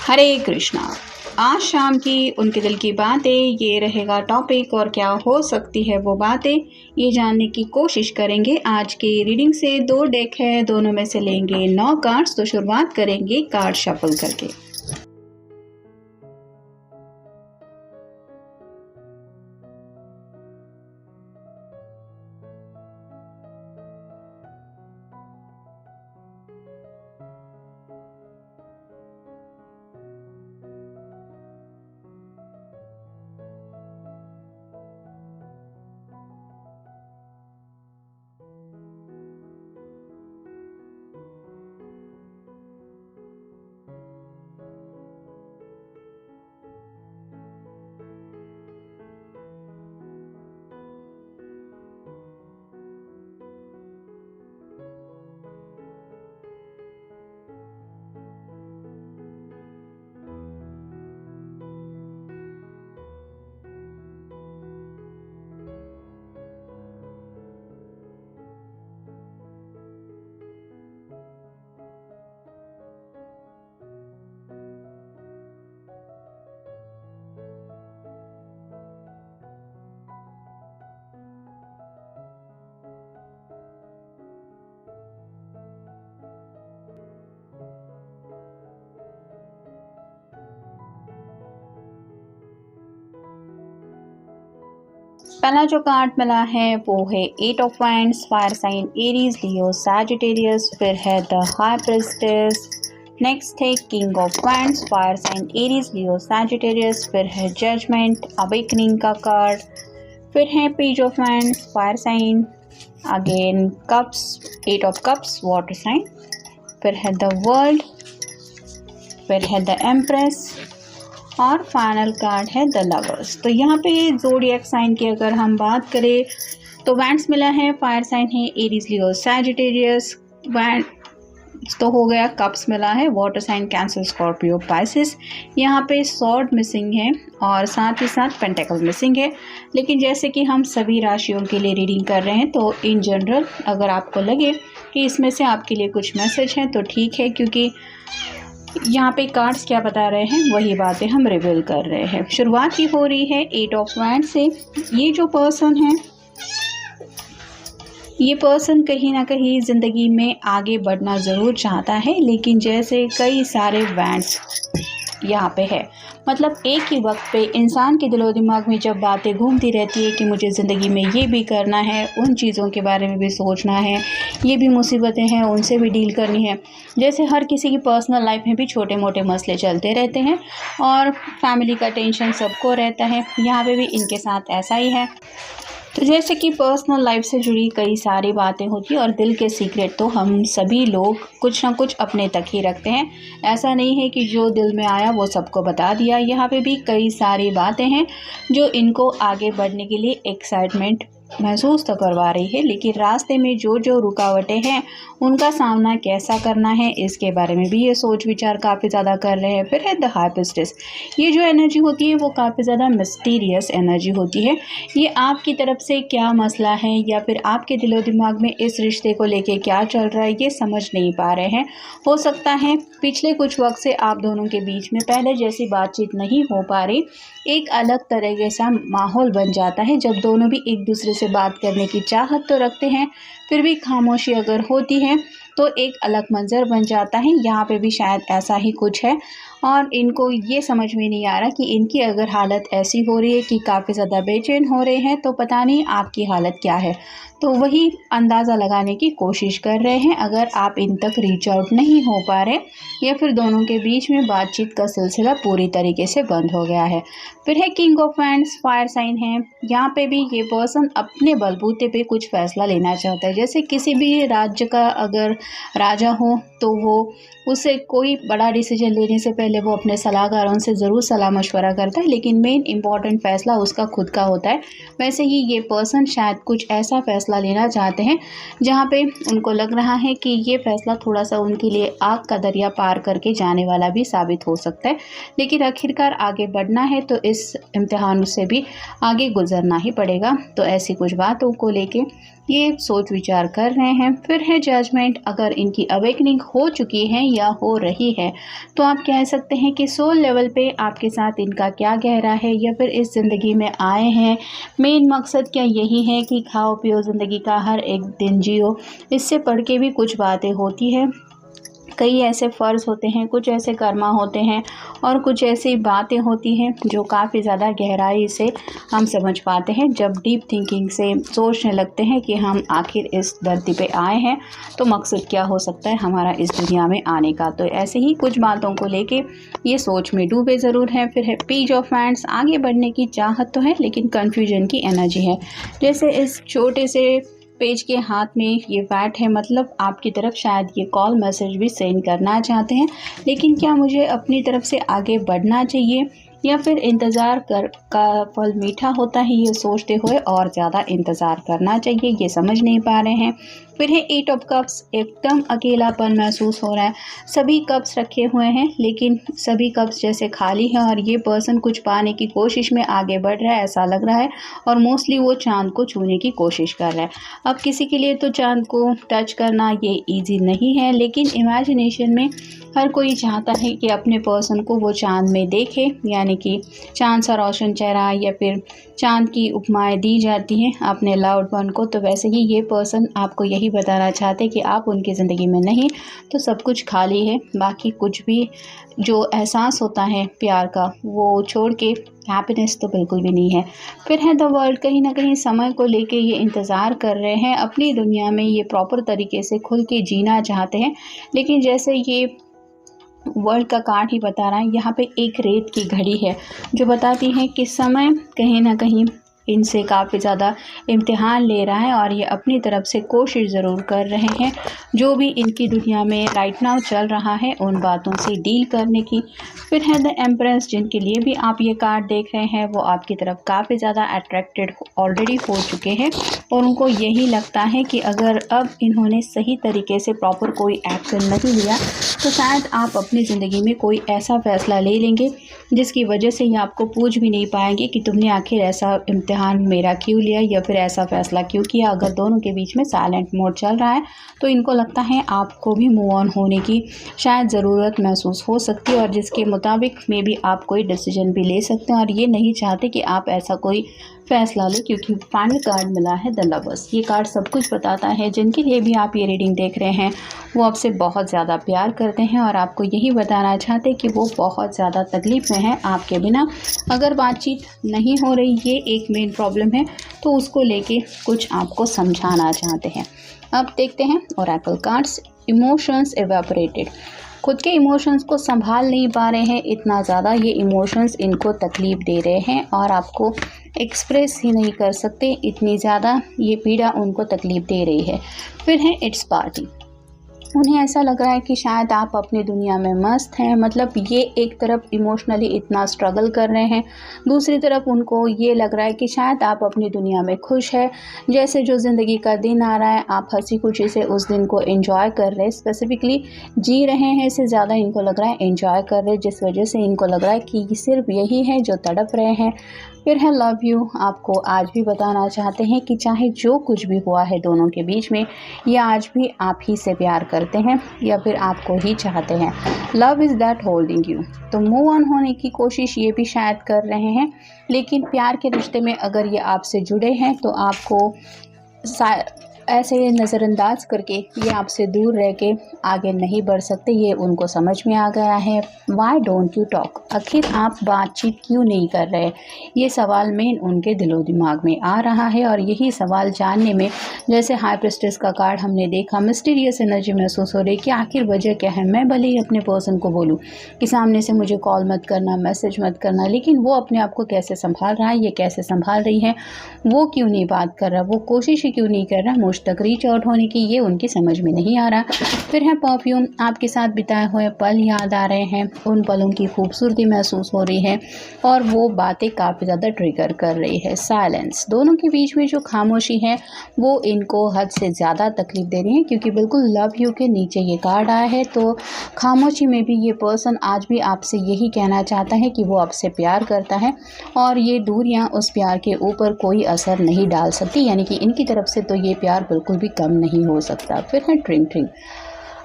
हरे कृष्णा। आज शाम की उनके दिल की बातें, ये रहेगा टॉपिक। और क्या हो सकती है वो बातें, ये जानने की कोशिश करेंगे। आज की रीडिंग से 2 डेक है, दोनों में से लेंगे 9 कार्ड्स। तो शुरुआत करेंगे कार्ड शफल करके। पहला जो कार्ड मिला है वो है 8 of wands, fire sign Aries, Leo, Sagittarius. फिर है द हाई प्रीस्टेस। नेक्स्ट है king of wands, fire sign Aries, Leo, Sagittarius. फिर है जजमेंट, अवेकनिंग का कार्ड। फिर है page of wands, fire sign. Again cups, 8 of cups, water sign. फिर है द वर्ल्ड। फिर है द एम्प्रेस और फाइनल कार्ड है द लवर्स। तो यहाँ पे ज़ोडिएक साइन की अगर हम बात करें तो वैंड्स मिला है, फायर साइन है एरीज, लियो, सैजिटेरियस। वैंड तो हो गया, कप्स मिला है, water sign Cancer, Scorpio, Pisces. यहाँ पे सॉर्ड मिसिंग है और साथ ही साथ पेंटेकल मिसिंग है। लेकिन जैसे कि हम सभी राशियों के लिए रीडिंग कर रहे हैं तो इन जनरल अगर आपको लगे कि इसमें से आपके लिए कुछ मैसेज हैं तो ठीक है, क्योंकि यहाँ पे कार्ड्स क्या बता रहे हैं वही बातें हम रिवील कर रहे हैं। शुरुआत ही हो रही है 8 ऑफ वांड्स से। ये जो पर्सन है, ये पर्सन कहीं ना कहीं ज़िंदगी में आगे बढ़ना ज़रूर चाहता है, लेकिन जैसे कई सारे वैंड्स यहाँ पे है, मतलब एक ही वक्त पे इंसान के दिलो दिमाग में जब बातें घूमती रहती है कि मुझे ज़िंदगी में ये भी करना है, उन चीज़ों के बारे में भी सोचना है, ये भी मुसीबतें हैं उनसे भी डील करनी है। जैसे हर किसी की पर्सनल लाइफ में भी छोटे मोटे मसले चलते रहते हैं और फैमिली का टेंशन सबको रहता है, यहाँ पे भी इनके साथ ऐसा ही है। तो जैसे कि पर्सनल लाइफ से जुड़ी कई सारी बातें होती हैं और दिल के सीक्रेट तो हम सभी लोग कुछ ना कुछ अपने तक ही रखते हैं। ऐसा नहीं है कि जो दिल में आया वो सबको बता दिया। यहाँ पे भी कई सारी बातें हैं जो इनको आगे बढ़ने के लिए एक्साइटमेंट महसूस तो करवा रही है, लेकिन रास्ते में जो जो रुकावटें हैं उनका सामना कैसा करना है इसके बारे में भी ये सोच विचार काफ़ी ज़्यादा कर रहे हैं। फिर है द हाई प्रीस्टेस। ये जो एनर्जी होती है वो काफ़ी ज़्यादा मिस्टीरियस एनर्जी होती है। ये आपकी तरफ से क्या मसला है या फिर आपके दिलो दिमाग में इस रिश्ते को लेके क्या चल रहा है ये समझ नहीं पा रहे हैं। हो सकता है पिछले कुछ वक्त से आप दोनों के बीच में पहले जैसी बातचीत नहीं हो पा रही, एक अलग तरह सा माहौल बन जाता है जब दोनों भी एक दूसरे से बात करने की चाहत तो रखते हैं, फिर भी खामोशी अगर होती है तो एक अलग मंजर बन जाता है। यहाँ पे भी शायद ऐसा ही कुछ है और इनको ये समझ में नहीं आ रहा कि इनकी अगर हालत ऐसी हो रही है कि काफ़ी ज़्यादा बेचैन हो रहे हैं तो पता नहीं आपकी हालत क्या है। तो वही अंदाज़ा लगाने की कोशिश कर रहे हैं अगर आप इन तक रीच आउट नहीं हो पा रहे या फिर दोनों के बीच में बातचीत का सिलसिला पूरी तरीके से बंद हो गया है। फिर है king of wands, fire sign है। यहाँ पे भी ये पर्सन अपने बलबूते पे कुछ फैसला लेना चाहता है। जैसे किसी भी राज्य का अगर राजा हो तो वो उसे कोई बड़ा डिसीजन लेने से पहले वो अपने सलाहकारों से ज़रूर सलाह मशवरा करता है, लेकिन मेन इम्पॉर्टेंट फ़ैसला उसका खुद का होता है। वैसे ही ये पर्सन शायद कुछ ऐसा फ़ैसला लेना चाहते हैं जहाँ पे उनको लग रहा है कि ये फ़ैसला थोड़ा सा उनके लिए आग का दरिया पार करके जाने वाला भी साबित हो सकता है, लेकिन आखिरकार आगे बढ़ना है तो इस इम्तिहान से भी आगे गुजरना ही पड़ेगा। तो ऐसी कुछ बातों को लेके ये सोच विचार कर रहे हैं। फिर है जजमेंट, अगर इनकी अवेकनिंग हो चुकी है या हो रही है तो आप कह सकते हैं कि सोल लेवल पे आपके साथ इनका क्या गहरा है, या फिर इस ज़िंदगी में आए हैं मेन मकसद क्या यही है कि खाओ पियो ज़िंदगी का हर एक दिन जियो। इससे पढ़ के भी कुछ बातें होती है, कई ऐसे फ़र्ज़ होते हैं, कुछ ऐसे कर्मा होते हैं और कुछ ऐसी बातें होती हैं जो काफ़ी ज़्यादा गहराई से हम समझ पाते हैं जब डीप थिंकिंग से सोचने लगते हैं कि हम आखिर इस धरती पे आए हैं तो मकसद क्या हो सकता है हमारा इस दुनिया में आने का। तो ऐसे ही कुछ बातों को लेके ये सोच में डूबे ज़रूर हैं। फिर है पेज ऑफ हैंड्स, आगे बढ़ने की चाहत तो है लेकिन कन्फ्यूजन की एनर्जी है। जैसे इस छोटे से पेज के हाथ में ये बैट है, मतलब आपकी तरफ शायद ये कॉल मैसेज भी सेंड करना चाहते हैं, लेकिन क्या मुझे अपनी तरफ से आगे बढ़ना चाहिए या फिर इंतज़ार कर का फल मीठा होता है, ये सोचते हुए और ज़्यादा इंतज़ार करना चाहिए, ये समझ नहीं पा रहे हैं। फिर है एट ऑफ कप्स, एकदम अकेलापन महसूस हो रहा है। सभी कप्स रखे हुए हैं लेकिन सभी कप्स जैसे खाली हैं और ये पर्सन कुछ पाने की कोशिश में आगे बढ़ रहा है ऐसा लग रहा है, और मोस्टली वो चांद को छूने की कोशिश कर रहा है। अब किसी के लिए तो चांद को टच करना ये ईजी नहीं है, लेकिन इमेजिनेशन में हर कोई चाहता है कि अपने पर्सन को वो चांद में देखे, यानी कि चांद सा रोशन चेहरा या फिर चांद की उपमाएं दी जाती हैं अपने लव्ड वन को। तो वैसे ही ये पर्सन आपको यही बताना चाहते कि आप उनकी ज़िंदगी में नहीं तो सब कुछ खाली है, बाकी कुछ भी जो एहसास होता है प्यार का वो छोड़ के हैप्पीनेस तो बिल्कुल भी नहीं है। फिर है द वर्ल्ड, कहीं ना कहीं समय को लेके ये इंतज़ार कर रहे हैं, अपनी दुनिया में ये प्रॉपर तरीके से खुल के जीना चाहते हैं, लेकिन जैसे ये वर्ल्ड का कार्ड ही बता रहा है, यहाँ पे एक रेत की घड़ी है जो बताती है कि समय कहीं ना कहीं इनसे काफ़ी ज़्यादा इम्तिहान ले रहा है और ये अपनी तरफ से कोशिश ज़रूर कर रहे हैं जो भी इनकी दुनिया में राइट नाउ चल रहा है उन बातों से डील करने की। फिर है द एम्प्रेस, जिनके लिए भी आप ये कार्ड देख रहे हैं वो आपकी तरफ काफ़ी ज़्यादा अट्रैक्टेड ऑलरेडी हो चुके हैं और उनको यही लगता है कि अगर अब इन्होंने सही तरीके से प्रॉपर कोई एक्शन नहीं लिया तो शायद आप अपनी ज़िंदगी में कोई ऐसा फ़ैसला ले लेंगे जिसकी वजह से ये आपको पूछ भी नहीं पाएंगे कि तुमने आखिर ऐसा इम्तिहान मेरा क्यों लिया या फिर ऐसा फ़ैसला क्यों किया। अगर दोनों के बीच में साइलेंट मोड चल रहा है तो इनको लगता है आपको भी मूव ऑन होने की शायद ज़रूरत महसूस हो सकती है और जिसके मुताबिक मे बी आप कोई डिसीजन भी ले सकते हैं और ये नहीं चाहते कि आप ऐसा कोई फ़ैसला लें, क्योंकि फाइनल कार्ड मिला है द लवर्स। ये कार्ड सब कुछ बताता है। जिनके लिए भी आप ये रीडिंग देख रहे हैं वो आपसे बहुत ज़्यादा प्यार करते हैं और आपको यही बताना चाहते हैं कि वो बहुत ज़्यादा तकलीफ़ में है आपके बिना। अगर बातचीत नहीं हो रही, ये एक मेन प्रॉब्लम है, तो उसको लेके कुछ आपको समझाना चाहते हैं। अब देखते हैं ओरेकल कार्ड्स। इमोशंस एवेपोरेटेड, खुद के इमोशंस को संभाल नहीं पा रहे हैं, इतना ज़्यादा ये इमोशंस इनको तकलीफ़ दे रहे हैं और आपको एक्सप्रेस ही नहीं कर सकते, इतनी ज़्यादा ये पीड़ा उनको तकलीफ़ दे रही है। फिर है इट्स पार्टी, उन्हें ऐसा लग रहा है कि शायद आप अपनी दुनिया में मस्त हैं, मतलब ये एक तरफ इमोशनली इतना स्ट्रगल कर रहे हैं, दूसरी तरफ उनको ये लग रहा है कि शायद आप अपनी दुनिया में खुश है। जैसे जो ज़िंदगी का दिन आ रहा है आप हंसी खुशी से उस दिन को एंजॉय कर रहे हैं, स्पेसिफिकली जी रहे हैं, इससे ज़्यादा इनको लग रहा है एंजॉय कर रहे हैं, जिस वजह से इनको लग रहा है कि सिर्फ यही है जो तड़प रहे हैं। फिर है लव यू, आपको आज भी बताना चाहते हैं कि चाहे जो कुछ भी हुआ है दोनों के बीच में, ये आज भी आप ही से प्यार करते हैं या फिर आपको ही चाहते हैं। Love is that holding you, तो मूव ऑन होने की कोशिश ये भी शायद कर रहे हैं, लेकिन प्यार के रिश्ते में अगर ये आपसे जुड़े हैं तो आपको ऐसे नज़रअंदाज करके ये आपसे दूर रह के आगे नहीं बढ़ सकते, ये उनको समझ में आ गया है। वाई डोंट यू टॉक, आखिर आप बातचीत क्यों नहीं कर रहे, ये सवाल मेन उनके दिलो दिमाग में आ रहा है और यही सवाल जानने में, जैसे हाई प्रेस्टिस का कार्ड हमने देखा, मिस्टीरियस एनर्जी महसूस हो रही है कि आखिर वजह क्या है। मैं भले ही अपने पर्सन को बोलूँ कि सामने से मुझे कॉल मत करना, मैसेज मत करना, लेकिन वो अपने आप को कैसे संभाल रहा है, ये कैसे संभाल रही है, वो क्यों नहीं बात कर रहा, वो कोशिश ही क्यों नहीं कर रहा मुझ पोस्ट तक रीच आउट होने की, ये उनकी समझ में नहीं आ रहा। फिर है परफ्यूम, आपके साथ बिताए हुए पल याद आ रहे हैं, उन पलों की खूबसूरती महसूस हो रही है और वो बातें काफ़ी ज़्यादा ट्रिगर कर रही है। साइलेंस, दोनों के बीच में जो खामोशी है वो इनको हद से ज़्यादा तकलीफ दे रही है, क्योंकि बिल्कुल लव यू के नीचे ये कार्ड आया है। तो खामोशी में भी ये पर्सन आज भी आपसे यही कहना चाहता है कि वो आपसे प्यार करता है और ये दूरियां उस प्यार के ऊपर कोई असर नहीं डाल सकती, यानी कि इनकी तरफ से तो ये प्यार बिल्कुल भी कम नहीं हो सकता। फिर है ट्रिंग ट्रिंग,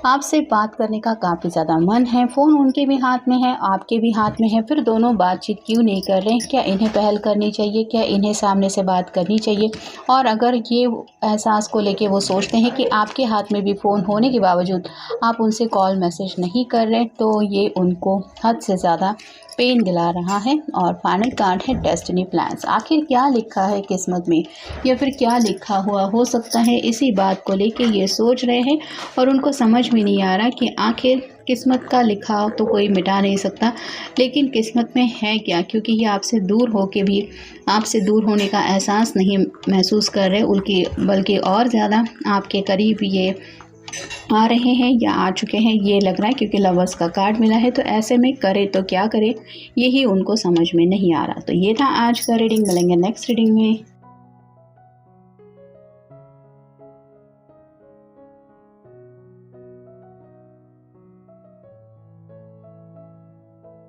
आपसे बात करने का काफ़ी ज़्यादा मन है, फ़ोन उनके भी हाथ में है, आपके भी हाथ में है, फिर दोनों बातचीत क्यों नहीं कर रहे हैं? क्या इन्हें पहल करनी चाहिए? क्या इन्हें सामने से बात करनी चाहिए? और अगर ये एहसास को लेके वो सोचते हैं कि आपके हाथ में भी फ़ोन होने के बावजूद आप उनसे कॉल मैसेज नहीं कर रहे, तो ये उनको हद से ज़्यादा पेन दिला रहा है। और फाइनल कार्ड है डेस्टिनी प्लान्स, आखिर क्या लिखा है किस्मत में या फिर क्या लिखा हुआ हो सकता है, इसी बात को लेके ये सोच रहे हैं और उनको समझ में नहीं आ रहा कि आखिर किस्मत का लिखा तो कोई मिटा नहीं सकता, लेकिन किस्मत में है क्या, क्योंकि ये आपसे दूर होके भी आपसे दूर होने का एहसास नहीं महसूस कर रहे उनकी, बल्कि और ज़्यादा आपके करीब ये आ रहे हैं या आ चुके हैं, ये लग रहा है, क्योंकि लवर्स का कार्ड मिला है। तो ऐसे में करे तो क्या करे, यही उनको समझ में नहीं आ रहा। तो ये था आज का रीडिंग, मिलेंगे नेक्स्ट रीडिंग में।